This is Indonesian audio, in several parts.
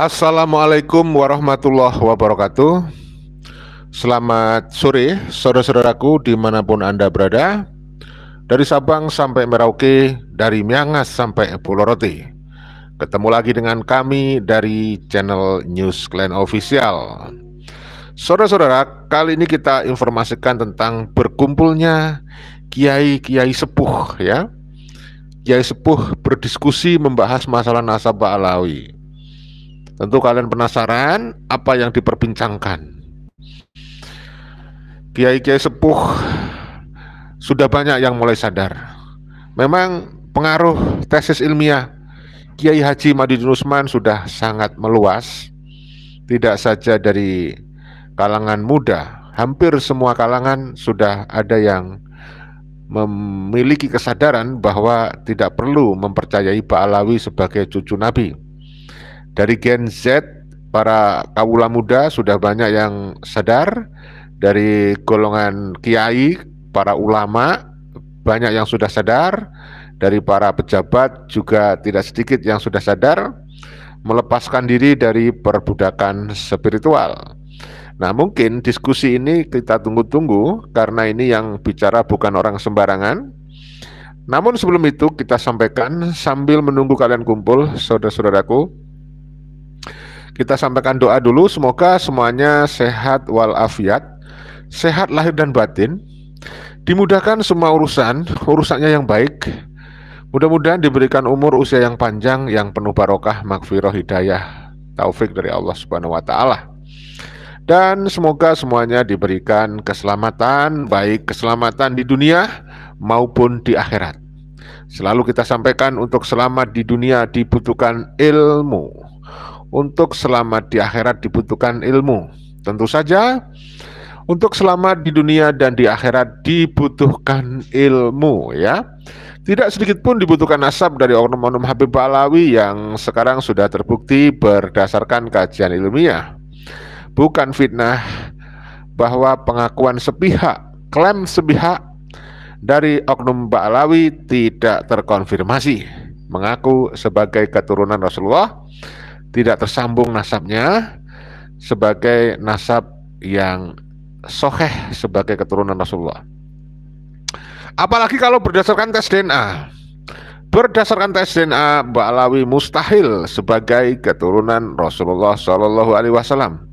Assalamualaikum warahmatullahi wabarakatuh. Selamat sore, saudara-saudaraku dimanapun Anda berada. Dari Sabang sampai Merauke, dari Miangas sampai Pulau Rote. Ketemu lagi dengan kami dari channel News Clan Official. Saudara-saudara, kali ini kita informasikan tentang berkumpulnya kiai-kiai sepuh ya. Kiai sepuh berdiskusi membahas masalah nasabah Alawi. Tentu kalian penasaran apa yang diperbincangkan. Kiai-kiai sepuh sudah banyak yang mulai sadar. Memang pengaruh tesis ilmiah Kiai Haji Madidin Usman sudah sangat meluas. Tidak saja dari kalangan muda, hampir semua kalangan sudah ada yang memiliki kesadaran bahwa tidak perlu mempercayai Pak Alawi sebagai cucu Nabi. Dari Gen Z, para kawula muda sudah banyak yang sadar. Dari golongan kiai, para ulama, banyak yang sudah sadar. Dari para pejabat juga tidak sedikit yang sudah sadar melepaskan diri dari perbudakan spiritual. Nah, mungkin diskusi ini kita tunggu-tunggu karena ini yang bicara bukan orang sembarangan. Namun sebelum itu kita sampaikan sambil menunggu kalian kumpul, saudara-saudaraku, kita sampaikan doa dulu, semoga semuanya sehat walafiat, sehat lahir dan batin, dimudahkan semua urusannya yang baik. Mudah-mudahan diberikan umur usia yang panjang, yang penuh barokah, magfirah, hidayah, taufik dari Allah Subhanahu wa Ta'ala. Dan semoga semuanya diberikan keselamatan, baik keselamatan di dunia maupun di akhirat. Selalu kita sampaikan, untuk selamat di dunia dibutuhkan ilmu. Untuk selamat di akhirat dibutuhkan ilmu. Tentu saja untuk selamat di dunia dan di akhirat dibutuhkan ilmu ya. Tidak sedikit pun dibutuhkan nasab dari oknum-oknum Habib Alawi yang sekarang sudah terbukti berdasarkan kajian ilmiah. Bukan fitnah bahwa pengakuan sepihak, klaim sepihak dari oknum Alawi tidak terkonfirmasi. Mengaku sebagai keturunan Rasulullah, tidak tersambung nasabnya sebagai nasab yang soheh sebagai keturunan Rasulullah. Apalagi kalau berdasarkan tes DNA. Berdasarkan tes DNA, Mbak Alawi mustahil sebagai keturunan Rasulullah SAW.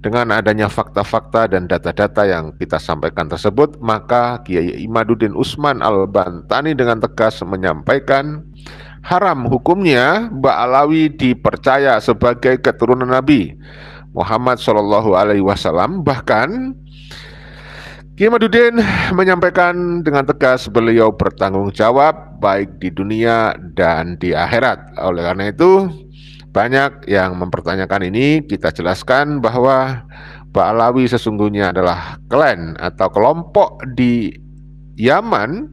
Dengan adanya fakta-fakta dan data-data yang kita sampaikan tersebut, maka Kiai Imaduddin Usman Al-Bantani dengan tegas menyampaikan haram hukumnya Mbak Alawi dipercaya sebagai keturunan Nabi Muhammad SAW. Bahkan Kiai Imaduddin menyampaikan dengan tegas beliau bertanggung jawab baik di dunia dan di akhirat. Oleh karena itu banyak yang mempertanyakan ini. Kita jelaskan bahwa Mbak Alawi sesungguhnya adalah klan atau kelompok di Yaman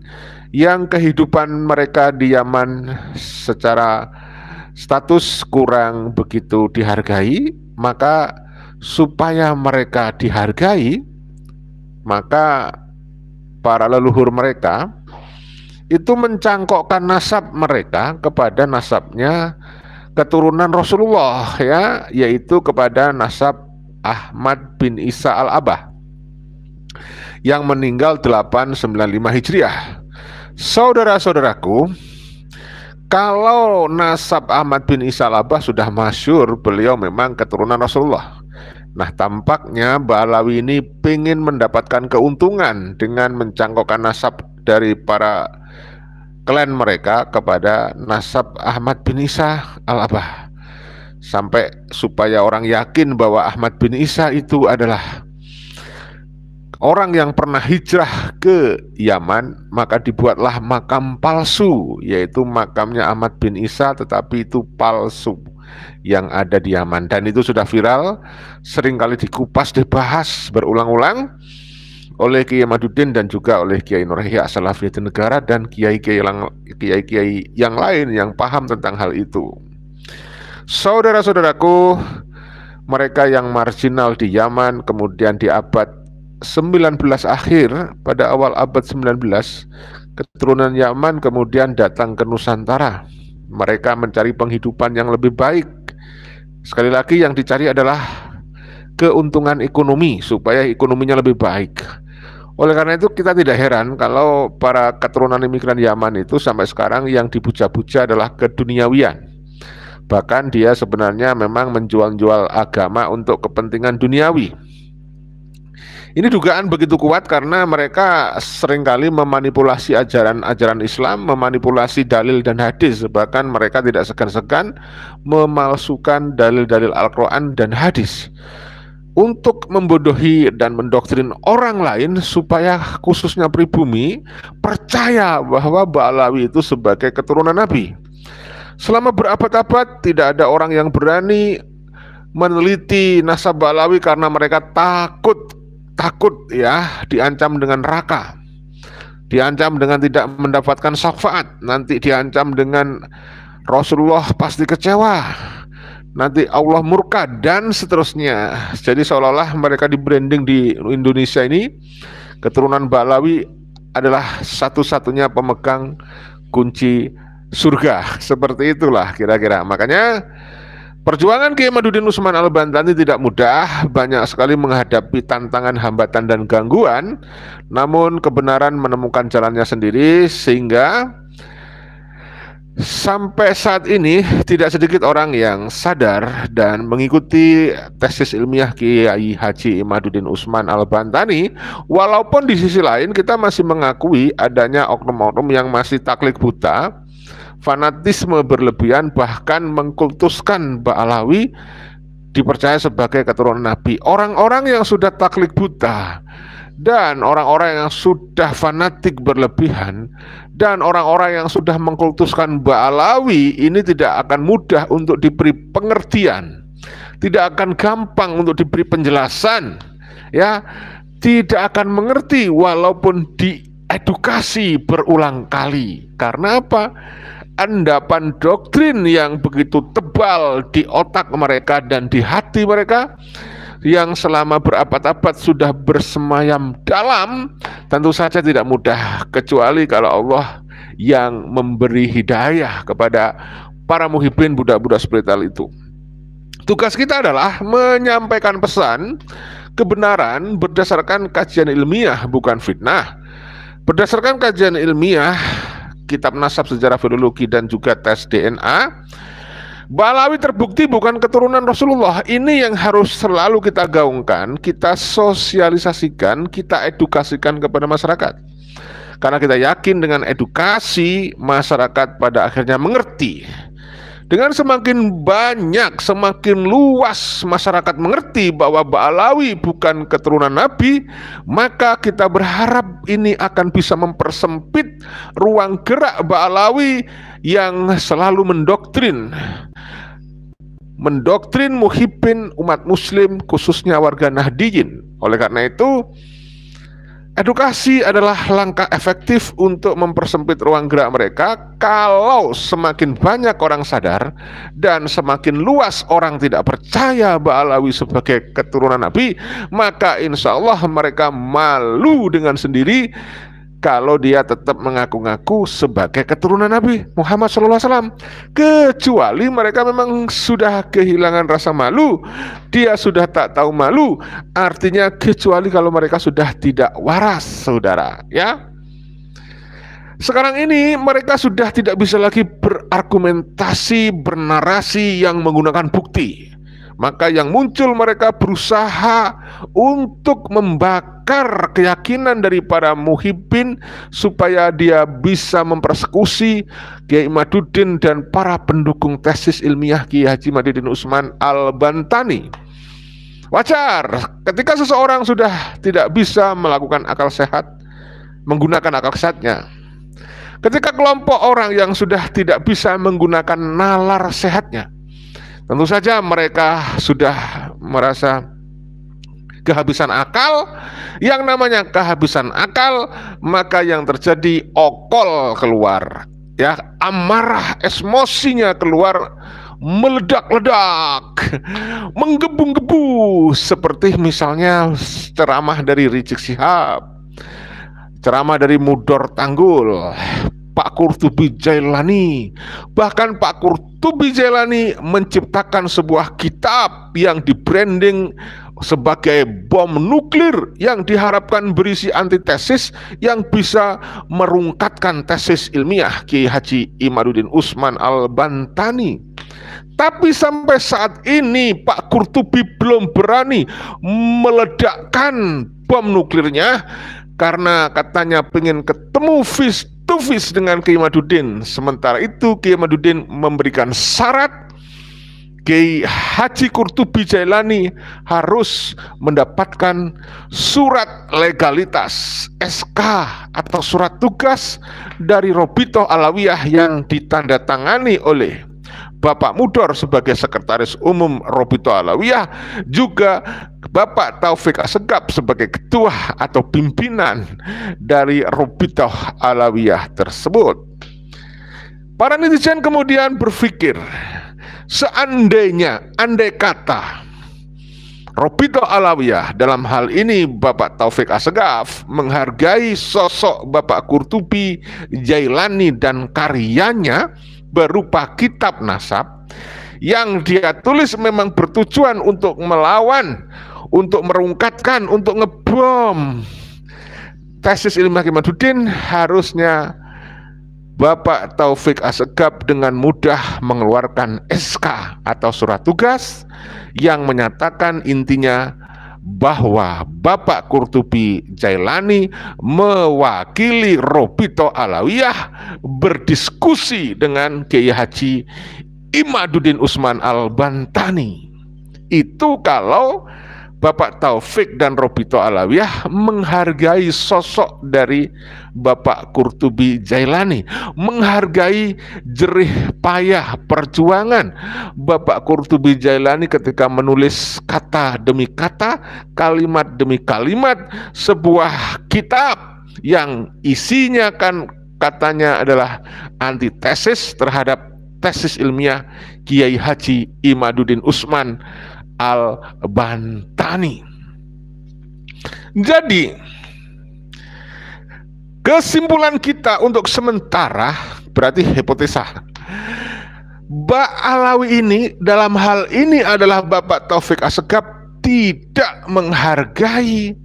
yang kehidupan mereka di Yaman secara status kurang begitu dihargai. Maka supaya mereka dihargai, maka para leluhur mereka itu mencangkokkan nasab mereka kepada nasabnya keturunan Rasulullah ya, yaitu kepada nasab Ahmad bin Isa Al-Abah yang meninggal 895 Hijriah. Saudara-saudaraku, kalau nasab Ahmad bin Isa Al-Abah sudah masyhur, beliau memang keturunan Rasulullah. Nah, tampaknya Mbak Alawi ini ingin mendapatkan keuntungan dengan mencangkokkan nasab dari para klan mereka kepada nasab Ahmad bin Isa Al-Abah, sampai supaya orang yakin bahwa Ahmad bin Isa itu adalah orang yang pernah hijrah ke Yaman, maka dibuatlah makam palsu, yaitu makamnya Ahmad bin Isa tetapi itu palsu yang ada di Yaman. Dan itu sudah viral, seringkali dikupas, dibahas berulang-ulang oleh Kiai Imaduddin dan juga oleh Kiai Nur Yahya Salafiyatin Negara dan kiai-kiai yang lain yang paham tentang hal itu. Saudara-saudaraku, mereka yang marginal di Yaman kemudian di abad 19 akhir, pada awal abad 19, keturunan Yaman kemudian datang ke Nusantara. Mereka mencari penghidupan yang lebih baik Sekali lagi yang dicari adalah keuntungan ekonomi supaya ekonominya lebih baik. Oleh karena itu kita tidak heran kalau para keturunan imigran Yaman itu sampai sekarang yang dipuja-puja adalah keduniawian. Bahkan dia sebenarnya memang menjual-jual agama untuk kepentingan duniawi. Ini dugaan begitu kuat karena mereka seringkali memanipulasi ajaran-ajaran Islam, memanipulasi dalil dan hadis. Bahkan mereka tidak segan-segan memalsukan dalil-dalil Al-Quran dan hadis untuk membodohi dan mendoktrin orang lain supaya khususnya pribumi percaya bahwa Ba'alawi itu sebagai keturunan Nabi. Selama berabad-abad tidak ada orang yang berani meneliti nasab Ba'alawi karena mereka takut ya diancam dengan neraka, diancam dengan tidak mendapatkan syafaat, nanti diancam dengan Rasulullah pasti kecewa, nanti Allah murka dan seterusnya. Jadi seolah-olah mereka di branding di Indonesia ini keturunan Ba'alawi adalah satu-satunya pemegang kunci surga. Seperti itulah kira-kira. Makanya perjuangan Kiai Madudin Usman Al-Bantani tidak mudah, banyak sekali menghadapi tantangan, hambatan, dan gangguan. Namun kebenaran menemukan jalannya sendiri, sehingga sampai saat ini tidak sedikit orang yang sadar dan mengikuti tesis ilmiah Kiai Haji Imaduddin Usman Al-Bantani. Walaupun di sisi lain kita masih mengakui adanya oknum-oknum yang masih taklid buta, fanatisme berlebihan, bahkan mengkultuskan Ba'alawi dipercaya sebagai keturunan Nabi. Orang-orang yang sudah taklid buta dan orang-orang yang sudah fanatik berlebihan dan orang-orang yang sudah mengkultuskan Ba'alawi ini tidak akan mudah untuk diberi pengertian, tidak akan gampang untuk diberi penjelasan, ya, tidak akan mengerti walaupun diedukasi berulang kali. Karena apa? Endapan doktrin yang begitu tebal di otak mereka dan di hati mereka, yang selama berabad-abad sudah bersemayam dalam, tentu saja tidak mudah, kecuali kalau Allah yang memberi hidayah kepada para muhibbin budak-budak spiritual itu. Tugas kita adalah menyampaikan pesan kebenaran berdasarkan kajian ilmiah, bukan fitnah. Berdasarkan kajian ilmiah, kitab nasab, sejarah, filologi, dan juga tes DNA, Ba'alawi terbukti bukan keturunan Rasulullah. Ini yang harus selalu kita gaungkan, kita sosialisasikan, kita edukasikan kepada masyarakat. Karena kita yakin dengan edukasi, masyarakat pada akhirnya mengerti. Dengan semakin banyak, semakin luas masyarakat mengerti bahwa Ba'alawi bukan keturunan Nabi, maka kita berharap ini akan bisa mempersempit ruang gerak Ba'alawi yang selalu mendoktrin muhibbin umat muslim, khususnya warga Nahdiyin. Oleh karena itu, edukasi adalah langkah efektif untuk mempersempit ruang gerak mereka. Kalau semakin banyak orang sadar dan semakin luas orang tidak percaya Ba'alawi sebagai keturunan Nabi, maka insya Allah mereka malu dengan sendiri kalau dia tetap mengaku-ngaku sebagai keturunan Nabi Muhammad SAW. Kecuali mereka memang sudah kehilangan rasa malu, dia sudah tak tahu malu. Artinya kecuali kalau mereka sudah tidak waras, saudara, ya. Sekarang ini mereka sudah tidak bisa lagi berargumentasi, bernarasi yang menggunakan bukti. Maka yang muncul, mereka berusaha untuk membakar keyakinan daripada muhibbin supaya dia bisa mempersekusi Kiai Imaduddin dan para pendukung tesis ilmiah Kiai Haji Imaduddin Usman Al-Bantani. Wajar ketika seseorang sudah tidak bisa melakukan akal sehat, menggunakan akal sehatnya. Ketika kelompok orang yang sudah tidak bisa menggunakan nalar sehatnya, tentu saja mereka sudah merasa kehabisan akal. Yang namanya kehabisan akal, maka yang terjadi okol keluar, ya, amarah, emosinya keluar, meledak-ledak, menggebu-gebu, seperti misalnya ceramah dari Rizik Syihab, ceramah dari Mudor Tanggul, Pak Qurtubi Jailani. Bahkan Pak Qurtubi Jailani menciptakan sebuah kitab yang di-branding sebagai bom nuklir yang diharapkan berisi antitesis yang bisa merungkatkan tesis ilmiah Kiai Haji Imaduddin Usman Al-Bantani. Tapi sampai saat ini Pak Qurtubi belum berani meledakkan bom nuklirnya karena katanya pengen ketemu face to face dengan Kiai Imaduddin. Sementara itu Kiai Imaduddin memberikan syarat Kiai Haji Qurtubi Jailani harus mendapatkan surat legalitas SK atau surat tugas dari Robitoh Alawiyah yang ditandatangani oleh Bapak Mudor sebagai Sekretaris Umum Robitoh Alawiyah, juga Bapak Taufik Assegaf sebagai ketua atau pimpinan dari Robitoh Alawiyah tersebut. Para netizen kemudian berpikir, andai kata Robitoh Alawiyah, dalam hal ini Bapak Taufik Assegaf, menghargai sosok Bapak Qurtubi Jailani dan karyanya berupa kitab nasab yang dia tulis memang bertujuan untuk melawan, untuk merungkatkan, untuk ngebom tesis ilmiah Kiai Imaduddin, harusnya Bapak Taufik Assegaf dengan mudah mengeluarkan SK atau surat tugas yang menyatakan intinya bahwa Bapak Qurtubi Jailani mewakili Robitoh Alawiyah berdiskusi dengan Kiai Haji Imaduddin Usman Al-Bantani. Itu kalau Bapak Taufik dan Robitoh Alawiyah menghargai sosok dari Bapak Qurtubi Jailani, menghargai jerih payah perjuangan Bapak Qurtubi Jailani ketika menulis kata demi kata, kalimat demi kalimat sebuah kitab yang isinya kan katanya adalah antitesis terhadap tesis ilmiah Kiai Haji Imaduddin Usman Al-Bantani. Jadi kesimpulan kita untuk sementara, berarti hipotesa, Mbak Alawi ini dalam hal ini adalah Bapak Taufik Assegaf tidak menghargai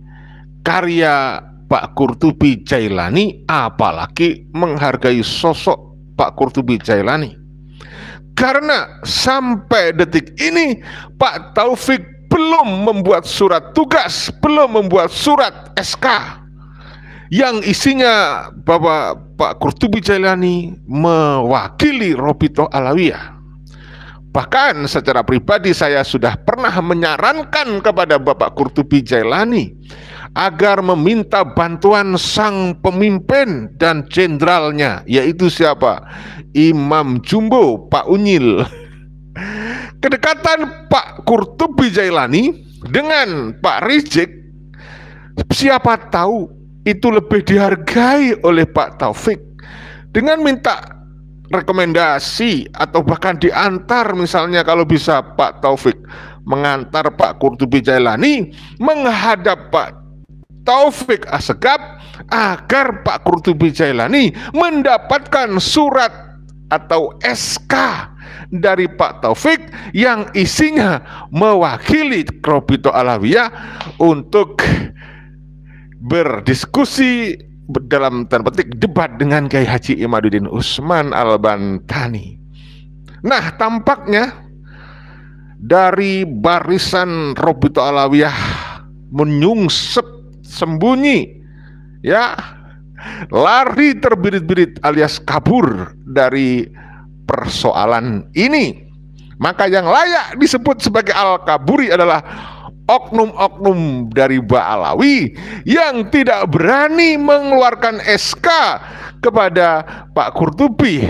karya Pak Qurtubi Jailani, apalagi menghargai sosok Pak Qurtubi Jailani. Karena sampai detik ini Pak Taufik belum membuat surat tugas, belum membuat surat SK yang isinya bahwa Pak Qurtubi Jailani mewakili Robitoh Alawiyah. Bahkan secara pribadi saya sudah pernah menyarankan kepada Bapak Qurtubi Jailani agar meminta bantuan sang pemimpin dan jenderalnya, yaitu siapa? Imam Jumbo, Pak Unyil. Kedekatan Pak Qurtubi Jailani dengan Pak Rizik, siapa tahu itu lebih dihargai oleh Pak Taufik. Dengan minta rekomendasi atau bahkan diantar, misalnya kalau bisa Pak Taufik mengantar Pak Qurtubi Jailani menghadap Pak Taufik Assegaf agar Pak Qurtubi Jailani mendapatkan surat atau SK dari Pak Taufik yang isinya mewakili Robitoh Alawiyah untuk berdiskusi dalam tanda petik debat dengan Kiai Haji Imaduddin Usman Al-Bantani. Nah, tampaknya dari barisan Robitoh Alawiyah menyungsep sembunyi, ya, lari terbirit-birit alias kabur dari persoalan ini. Maka yang layak disebut sebagai al-kaburi adalah oknum-oknum dari Ba'alawi yang tidak berani mengeluarkan SK kepada Pak Qurtubi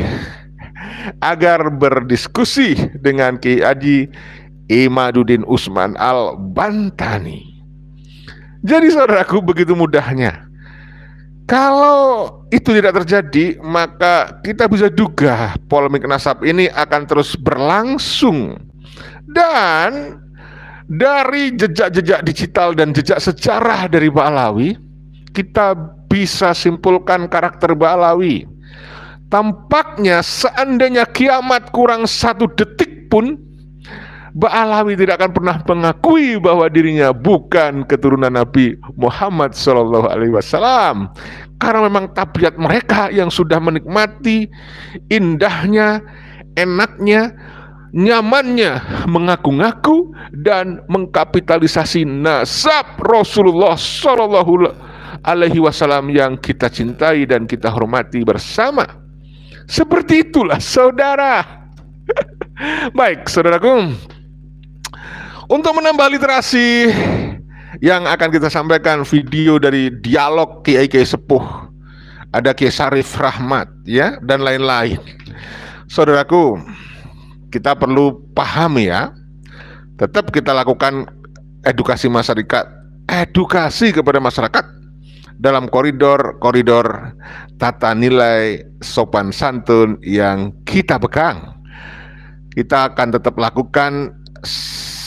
agar berdiskusi dengan Kiai Haji Imaduddin Usman Al-Bantani. Jadi saudaraku, begitu mudahnya. Kalau itu tidak terjadi, maka kita bisa duga polemik nasab ini akan terus berlangsung. Dan dari jejak-jejak digital dan jejak sejarah dari Ba'alawi, kita bisa simpulkan karakter Ba'alawi. Tampaknya seandainya kiamat kurang 1 detik pun, Ba'alawi tidak akan pernah mengakui bahwa dirinya bukan keturunan Nabi Muhammad SAW. Karena memang tabiat mereka yang sudah menikmati indahnya, enaknya, nyamannya mengaku-ngaku dan mengkapitalisasi nasab Rasulullah SAW yang kita cintai dan kita hormati bersama. Seperti itulah saudara. Baik saudaraku, untuk menambah literasi yang akan kita sampaikan video dari dialog kiai-kiai sepuh, ada Kiai Syarif Rahmat ya, dan lain-lain. Saudaraku, kita perlu pahami ya, tetap kita lakukan edukasi masyarakat, edukasi kepada masyarakat dalam koridor tata nilai sopan santun yang kita pegang. Kita akan tetap lakukan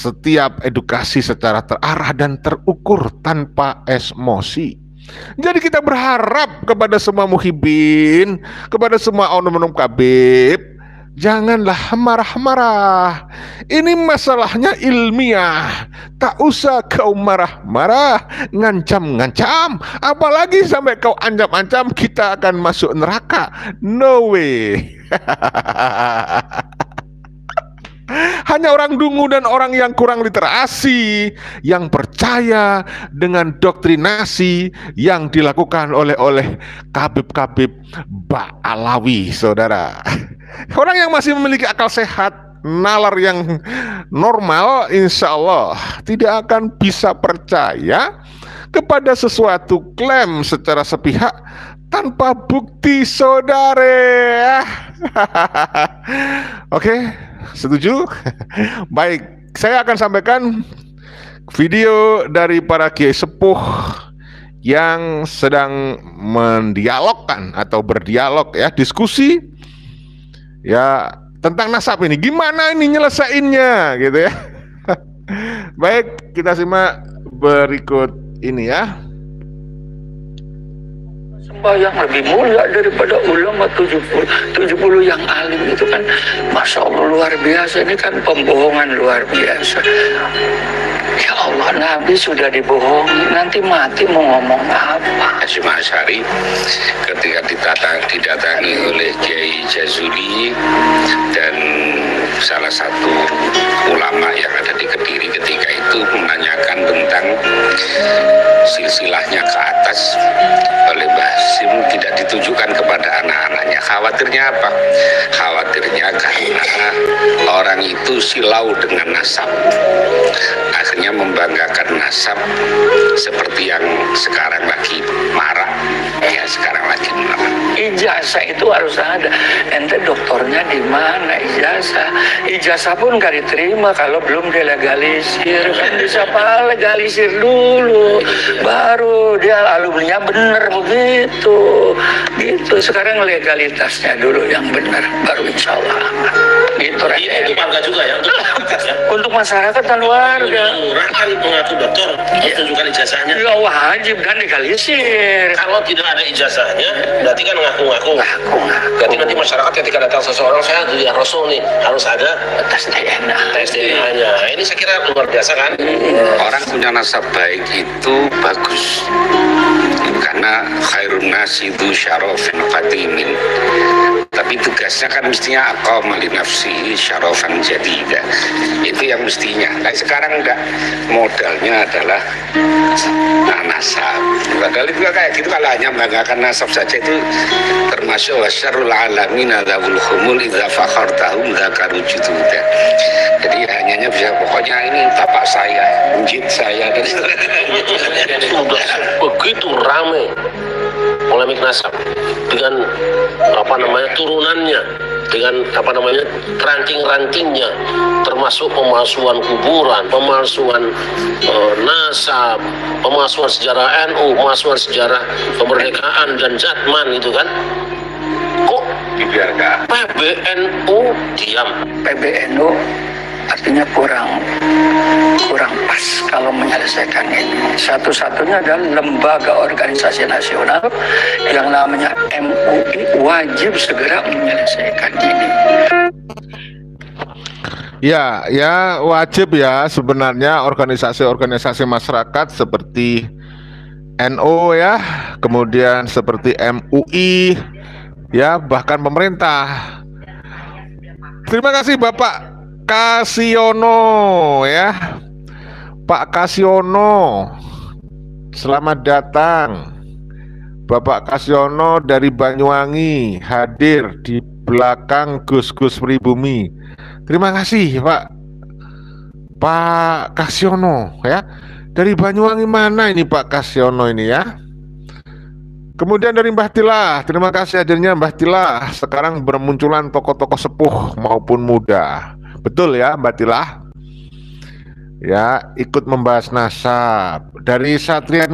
setiap edukasi secara terarah dan terukur tanpa emosi. Jadi kita berharap kepada semua muhibin, kepada semua oknum-oknum kabib, janganlah marah-marah. Ini masalahnya ilmiah. Tak usah kau marah-marah, ngancam-ngancam. Apalagi sampai kau ancam-ancam kita akan masuk neraka. No way. Hanya orang dungu dan orang yang kurang literasi yang percaya dengan doktrinasi yang dilakukan oleh kabib-kabib Ba'alawi, saudara. Orang yang masih memiliki akal sehat, nalar yang normal, insya Allah tidak akan bisa percaya kepada sesuatu klaim secara sepihak tanpa bukti, saudara. Oke, setuju? Baik, saya akan sampaikan video dari para kiai sepuh yang sedang mendialogkan atau berdialog ya, diskusi ya tentang nasab ini. Gimana ini nyelesainnya gitu ya. Baik, kita simak berikut ini ya. Sembahyang lebih mulia daripada ulama 70 yang alim itu kan, Masya Allah luar biasa. Ini kan pembohongan luar biasa. Ya Allah, Nabi sudah dibohongi, nanti mati mau ngomong apa? Hasyim Asy'ari ketika didatangi oleh Kiai Jazuli dan salah satu ulama yang ada di Kediri ketika itu menanyakan tentang silsilahnya ke atas oleh Mbah Hasyim tidak ditujukan kepada anak-anaknya. Khawatirnya apa? Khawatirnya karena orang itu silau dengan nasab, akhirnya membanggakan nasab seperti yang sekarang lagi marak ya, sekarang lagi marak. Ijazah itu harus ada. Ente doktornya di mana ijazah pun gak diterima kalau belum dilegalisir. Kan bisa apa legalisir dulu baru dia alumninya bener begitu gitu. Sekarang legalitasnya dulu yang benar baru insya Allah gitu. Iya, itu bangga juga ya untuk masyarakat ya. Untuk masyarakat dan warga. Orang kan mengaku dokter harus tunjukkan ijazahnya. Ya wajib kan legalisir. Kalau tidak ada ijazahnya berarti kan ngaku-ngaku. Berarti nanti masyarakat ketika datang seseorang, saya ya Rasul nih, harus ada tes DNA. Tes DNA-nya. Nah, ini saya kira luar biasa kan. Orang punya nasab baik itu bagus. Karena khairun nasi dzu syarafin qadimin. Tapi tugasnya kan mestinya aqama li nafsihi syarafan jadida. Itu yang mestinya. Nah, sekarang enggak, modalnya adalah nasab. Padahal itu kayak gitu, kalau hanya membanggakan nasab saja itu termasuk wasyarul alamin adzabul khumul idza fakhartahum dzakaru jududa. Jadi hanya bisa pokoknya ini bapak saya, njit saya dan sudah begitu ramai polemik nasab dengan turunannya, dengan ranting-rantingnya, termasuk pemalsuan kuburan, pemalsuan nasab, pemalsuan sejarah NU, pemalsuan sejarah kemerdekaan dan Jatman itu kan. Kok dibiarkan? PBNU diam. PBNU artinya kurang pas kalau menyelesaikan ini. Satu-satunya adalah lembaga organisasi nasional yang namanya MUI wajib segera menyelesaikan ini. Ya, wajib ya sebenarnya organisasi-organisasi masyarakat seperti NU ya, kemudian seperti MUI ya, bahkan pemerintah. Terima kasih Bapak Kasiono ya. Pak Kasiono, selamat datang. Bapak Kasiono dari Banyuwangi hadir di belakang Gus Pribumi. Terima kasih Pak Kasiono ya. Dari Banyuwangi mana ini Pak Kasiono ini ya? Kemudian dari Mbah Tilah, terima kasih hadirnya Mbah Tilah. Sekarang bermunculan tokoh-tokoh sepuh maupun muda. Betul ya Mbah Tilah? Ya, ikut membahas nasab. Dari Satria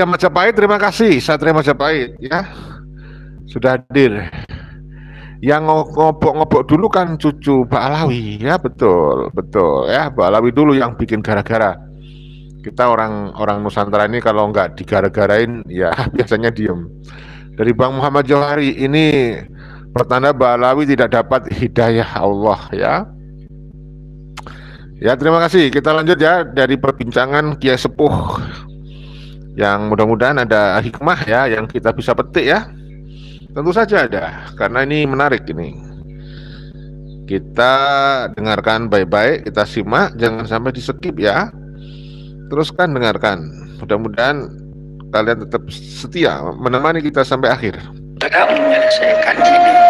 Majapahit, terima kasih Satria Majapahit ya. Sudah hadir. Yang ngobok-ngobok dulu kan cucu Pak Alawi ya, betul ya, Pak Alawi dulu yang bikin gara-gara. Kita orang Nusantara ini kalau nggak digara-garain ya biasanya diem. Dari Bang Muhammad Johari, ini pertanda Pak Alawi tidak dapat hidayah Allah ya. Ya, terima kasih. Kita lanjut ya dari perbincangan Kiai Sepuh yang mudah-mudahan ada hikmah ya yang kita bisa petik ya. Tentu saja ada, karena ini menarik ini. Kita dengarkan baik-baik, kita simak, jangan sampai di skip ya. Teruskan dengarkan. Mudah-mudahan kalian tetap setia menemani kita sampai akhir. Tidak menyelesaikan ini.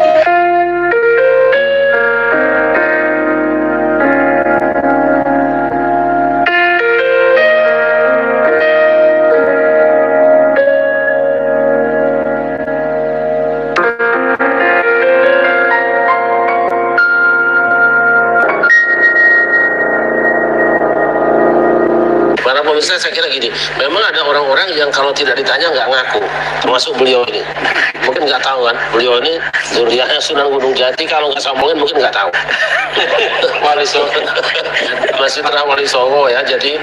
Saya kira gini, memang ada orang-orang yang kalau tidak ditanya nggak ngaku, termasuk beliau ini. Mungkin nggak tahu kan, beliau ini zuriatnya Sunan Gunung Jati, kalau nggak saya omongin mungkin nggak tahu. Wali Songo, masih terang Wali Songo ya, jadi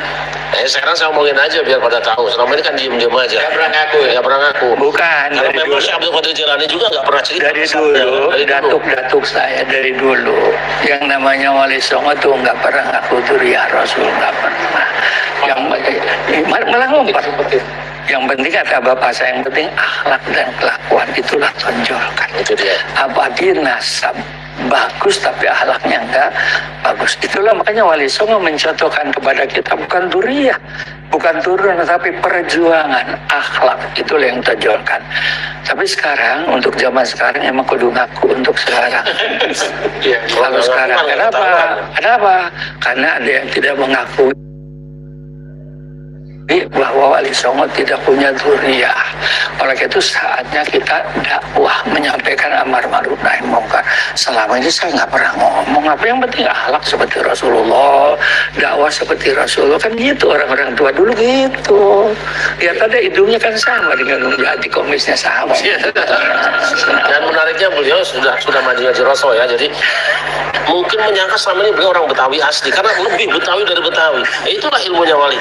sekarang saya omongin aja biar pada tahu. Selama ini kan diem-diem aja. Nggak pernah ngaku ya? Nggak pernah ngaku. Bukan. Kalau memang Syekh Abdul Qadir Jilani juga nggak pernah cerita. Dari dulu, datuk saya dari dulu, yang namanya Wali Songo tuh nggak pernah ngaku zuriat Rasul, nggak pernah. Yang malah ngompat. Yang penting kata bapak saya, yang penting akhlak dan kelakuan itulah tonjolkan. Itu dia. Apalagi nasab bagus tapi akhlaknya enggak bagus. Itulah makanya Wali Songo mencontohkan kepada kita bukan duriah, bukan turun, tapi perjuangan akhlak itulah yang tonjolkan. Tapi sekarang untuk zaman sekarang emang kudu ngaku untuk sekarang. Kalau sekarang kenapa? Karena ada yang tidak mengakui bahwa Wali Songo tidak punya dzurriyyah. Oleh itu saatnya kita dakwah, menyampaikan amar ma'ruf nahi munkar. Selama ini saya nggak pernah ngomong apa, yang penting akhlak seperti Rasulullah, dakwah seperti Rasulullah, kan gitu orang-orang tua dulu gitu. Lihat ada hidungnya kan sama dengan Jati, komisnya sama. Dan menariknya beliau sudah ngaji Rasul ya, jadi mungkin menyangka selama ini beliau orang Betawi asli, karena lebih Betawi dari Betawi. Itulah ilmunya Wali.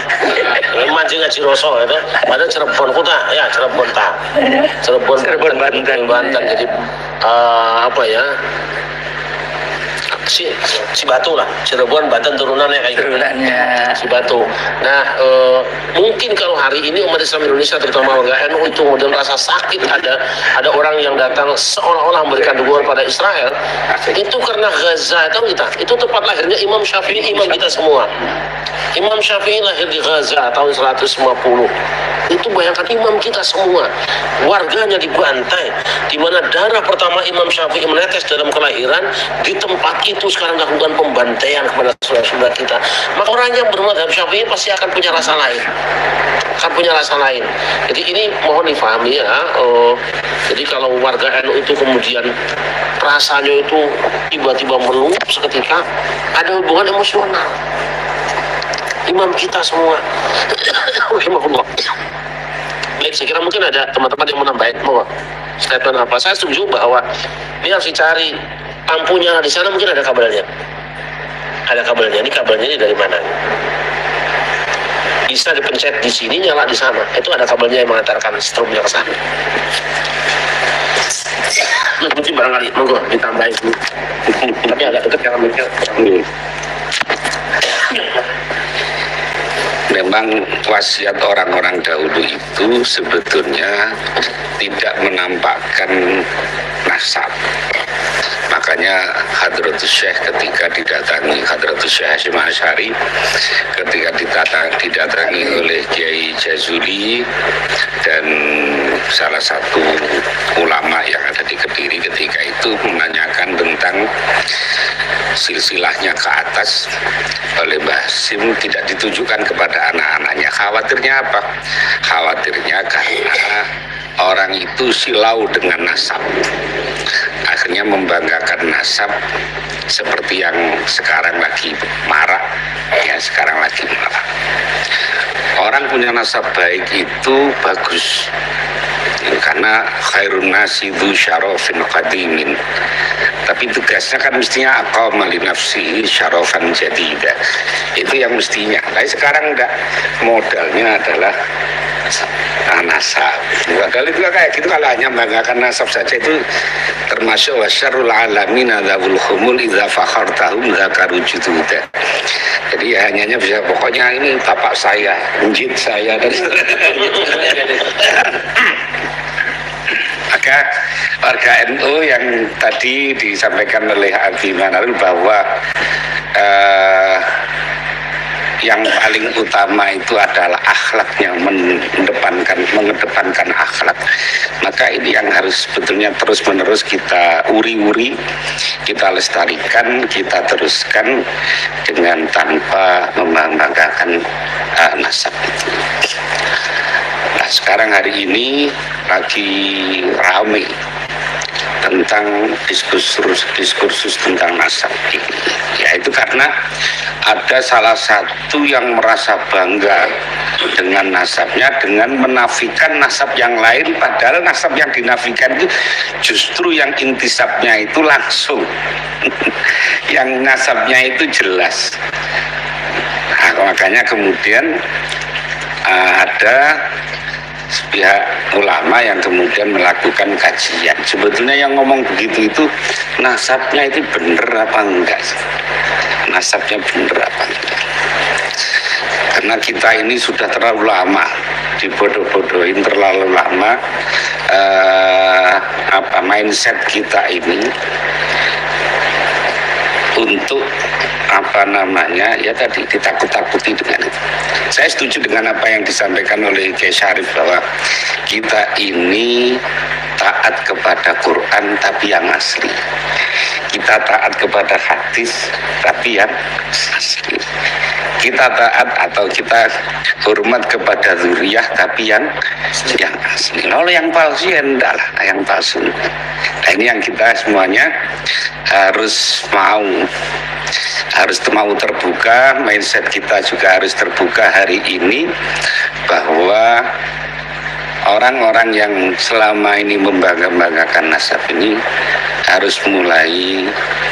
Mancing ngaji Rasul itu, padahal Cirebon kota, ya Cirebon Banten. Jadi apa ya? Si Batu lah, Cirebon Banten turunannya kayak gitu. Si Batu. Nah, mungkin kalau hari ini umat Islam Indonesia terutama warga NU itu model rasa sakit, ada orang yang datang seolah-olah memberikan dukungan pada Israel, itu karena Gaza, tahu kita, itu tempat lahirnya Imam Syafi'i, imam kita semua. Imam Syafi'i lahir di Gaza tahun 150. Itu bayangkan imam kita semua, warganya dibantai, di mana darah pertama Imam Syafi'i menetes dalam kelahiran, di tempat itu sekarang lakukan pembantaian kepada saudara-saudara kita. Maka orang yang bermadzhab Syafi'i pasti akan punya rasa lain. Jadi ini mohon difahami ya. Jadi kalau warga NU itu kemudian rasanya itu tiba-tiba meluap seketika, ada hubungan emosional. Imam kita semua. Baik, saya kira mungkin ada teman-teman yang menambahin mau statement apa. Saya setuju bahwa ini harus dicari ampunya di sana, mungkin ada kabarnya. ada kabelnya. Ini kabelnya ini dari mana? Bisa dipencet di sini, nyala di sana. Itu ada kabelnya yang mengantarkan strumnya ke sana. Mungkin barangkali, monggo ditambahin dulu. Tapi agak dekat jangan mikir. Memang wasiat orang-orang dahulu itu sebetulnya tidak menampakkan nasab. Makanya Hadratus Syekh ketika didatangi Hadratus Syekh Hasyim Asy'ari, ketika didatangi oleh Kiai Jazuli dan salah satu ulama yang ada di Kediri ketika itu menanyakan tentang silsilahnya ke atas oleh Mbah Hasyim, tidak ditujukan kepada anak-anaknya. Khawatirnya apa? Khawatirnya karena orang itu silau dengan nasab, akhirnya membanggakan nasab seperti yang sekarang lagi marak, ya sekarang lagi marak. Orang punya nasab baik itu bagus, karena khairun nasi dzu syarafin qadimin. Tapi tugasnya kan mestinya aqama li nafsihi syarafan jadida. Itu yang mestinya. Tapi sekarang enggak, modalnya adalah nasab. Padahal itu kayak gitu, kalau hanya membanggakan nasab saja itu termasuk wasyarul alamin adzabul khumul idza fakhartahum zakaru jududa. Jadi ya hanya bisa pokoknya ini bapak saya, njit saya dan maka warga NU yang tadi disampaikan oleh Abi Manarul bahwa yang paling utama itu adalah akhlaknya, mengedepankan akhlak. Maka ini yang harus sebetulnya terus-menerus kita uri-uri, kita lestarikan, kita teruskan dengan tanpa membanggakan nasab itu. Nah, sekarang hari ini lagi ramai tentang diskursus tentang nasab ini. Ya itu karena ada salah satu yang merasa bangga dengan nasabnya dengan menafikan nasab yang lain, padahal nasab yang dinafikan itu justru yang intisabnya itu langsung yang nasabnya itu jelas. Nah, makanya kemudian ada pihak ulama yang kemudian melakukan kajian. Sebetulnya yang ngomong begitu itu nasabnya itu bener apa enggak? Nasabnya bener apa enggak? Karena kita ini sudah terlalu lama dibodoh-bodohin, terlalu lama mindset kita ini untuk ya tadi ditakut-takuti dengan itu. Saya setuju dengan apa yang disampaikan oleh Kiai Syarif bahwa kita ini taat kepada Quran tapi yang asli. Kita taat kepada hadis tapi yang asli. Kita taat atau kita hormat kepada zuriyah tapi yang asli. Lalu yang palsu ya enggak lah, yang palsu. Nah ini yang kita semuanya harus mau terbuka, mindset kita juga harus terbuka hari ini bahwa orang-orang yang selama ini membanggakan nasab ini harus mulai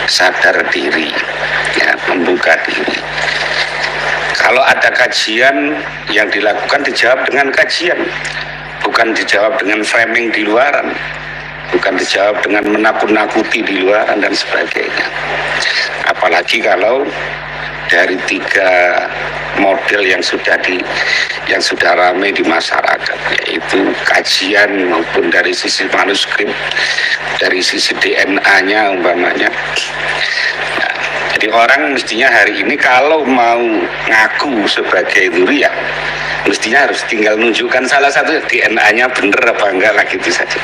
sadar diri, ya, membuka diri. Kalau ada kajian yang dilakukan dijawab dengan kajian, bukan dijawab dengan framing di luaran, bukan dijawab dengan menakut-nakuti di luaran dan sebagainya. Apalagi kalau dari 3 model yang sudah ramai di masyarakat, yaitu kajian maupun dari sisi manuskrip, dari sisi DNA-nya umpamanya. Nah, jadi orang mestinya hari ini kalau mau ngaku sebagai dzuriyah, mestinya harus tinggal nunjukkan salah satu DNA-nya bener apa enggak lah, gitu saja.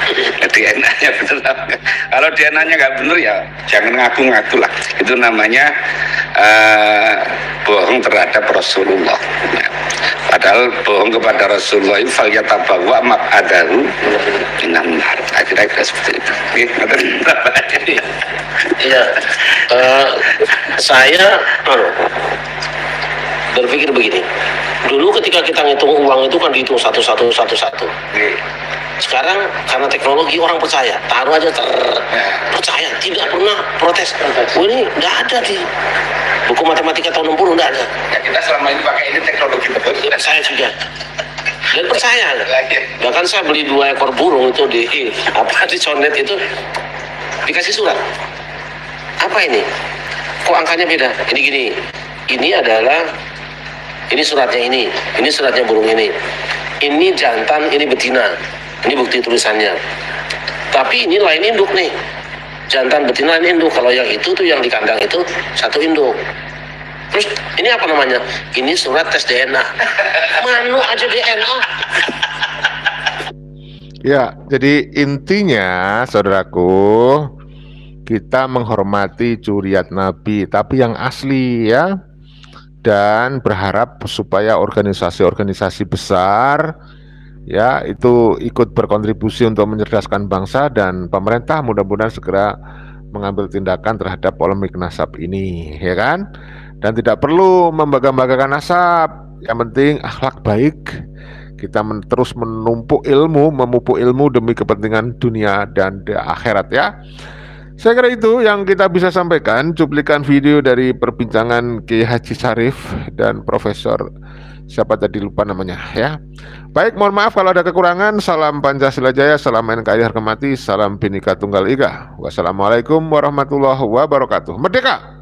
DNA-nya bener apa enggak. Kalau DNA-nya enggak bener ya jangan ngaku-ngaku lah. Itu namanya bohong terhadap Rasulullah. Padahal bohong kepada Rasulullah itu falyatabawwa maq'adahu minan nar. Kira-kira seperti itu. Iya. Saya berpikir begini. Dulu ketika kita ngitung uang itu kan dihitung satu-satu. Sekarang karena teknologi orang percaya, taruh aja percaya, tidak pernah protes. Oh, ini nggak ada di buku buku matematika tahun 60 enggak ada. Ya kita selama ini pakai ini teknologi betul. Dan saya juga. Dan percaya. Bahkan saya beli 2 ekor burung itu di Condet itu dikasih surat. Apa ini? Kok angkanya beda? Ini gini. Ini suratnya ini suratnya burung ini. Ini jantan, ini betina. Ini bukti tulisannya. Tapi ini lain induk nih. Jantan betina lain induk. Kalau yang itu tuh yang di kandang itu satu induk. Terus ini apa namanya? Ini surat tes DNA. Manu aja DNA. Ya, jadi intinya saudaraku, kita menghormati curiat Nabi, tapi yang asli ya. Dan berharap supaya organisasi-organisasi besar ya itu ikut berkontribusi untuk mencerdaskan bangsa, dan pemerintah mudah-mudahan segera mengambil tindakan terhadap polemik nasab ini, ya kan? Dan tidak perlu membangga-banggakan nasab, yang penting akhlak baik. Kita terus memupuk ilmu demi kepentingan dunia dan akhirat ya. Saya kira itu yang kita bisa sampaikan, cuplikan video dari perbincangan Kiai Haji Syarif dan Profesor siapa tadi lupa namanya ya. Baik, mohon maaf kalau ada kekurangan. Salam Pancasila Jaya, salam NKRI harga mati, salam Bhinneka Tunggal Ika. Wassalamualaikum warahmatullahi wabarakatuh. Merdeka!